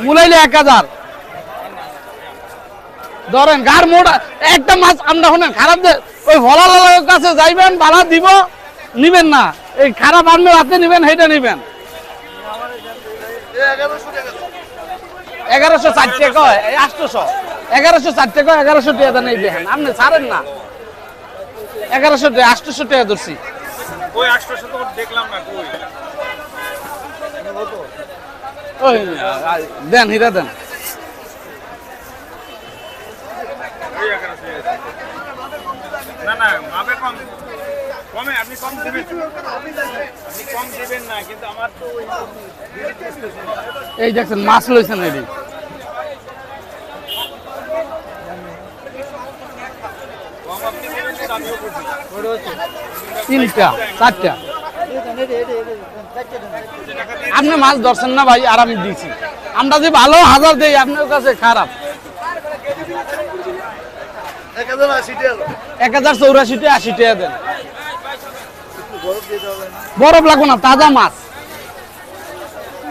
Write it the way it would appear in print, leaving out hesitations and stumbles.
মুলাইলে 1000 ধরেন গার মোটা একটা মাছ আমরা শুনেন খারাপ ওই ভলালার কাছে যাইবেন ভাড়া দিব নিবেন না এই খারাপ আনবে হাতে নিবেন সেইটা নিবেন 1104 টাকা 800 1104 টাকা 1100 টাকা নেই দেখেন আপনি ছাড়েন না 1100 টাকা 800 টাকা ধরছি ওই 800 তো দেখলাম না কই ওই দেন হীরা দেন না না মাপে কম কমে আপনি কম দিবেন আপনি কম দিবেন না কিন্তু আমার তো এই দেখছেন মাছ লইছেন এডি কম আপনি দিবেন না আমিও করছি 3টা 4টা আপনি মাছ ধরছেন না ভাই আর আমি দিছি আমরা যে ভালো 1000 দেই আপনার কাছে খারাপ 1084 টাকা 80 টাকা দেন বরফ লাগবে না তাজা মাছ